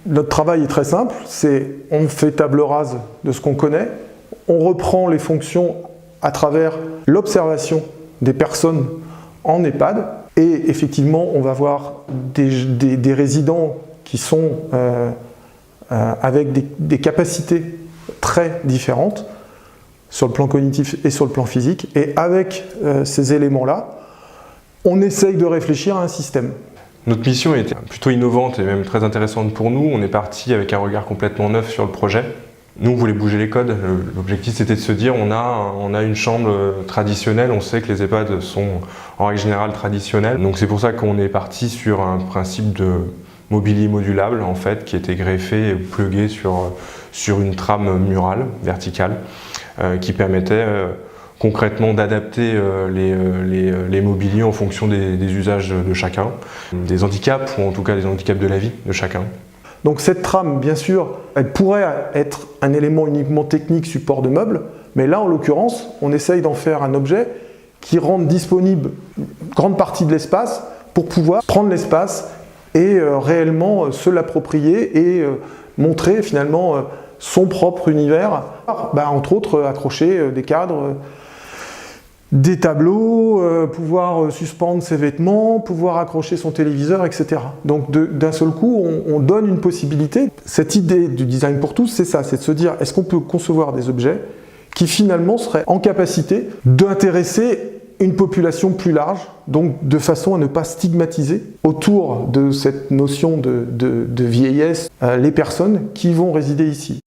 Notre travail est très simple, on fait table rase de ce qu'on connaît, on reprend les fonctions à travers l'observation des personnes en EHPAD et effectivement on va voir des résidents qui sont avec des capacités très différentes sur le plan cognitif et sur le plan physique, et avec ces éléments-là, on essaye de réfléchir à un système. Notre mission était plutôt innovante et même très intéressante pour nous. On est parti avec un regard complètement neuf sur le projet. Nous, on voulait bouger les codes. L'objectif, c'était de se dire, on a une chambre traditionnelle. On sait que les EHPAD sont en règle générale traditionnels. Donc c'est pour ça qu'on est parti sur un principe de mobilier modulable, en fait, qui était greffé et plugué sur une trame murale, verticale, qui permettait concrètement d'adapter les mobiliers en fonction des usages de chacun, des handicaps, ou en tout cas des handicaps de la vie de chacun. Donc cette trame, bien sûr, elle pourrait être un élément uniquement technique, support de meubles, mais là, en l'occurrence, on essaye d'en faire un objet qui rende disponible une grande partie de l'espace pour pouvoir prendre l'espace et réellement se l'approprier et montrer finalement son propre univers, entre autres accrocher des cadres, des tableaux, pouvoir suspendre ses vêtements, pouvoir accrocher son téléviseur, etc. Donc d'un seul coup, on donne une possibilité. Cette idée du design pour tous, c'est ça, c'est de se dire, est-ce qu'on peut concevoir des objets qui finalement seraient en capacité d'intéresser une population plus large, donc de façon à ne pas stigmatiser autour de cette notion de vieillesse les personnes qui vont résider ici.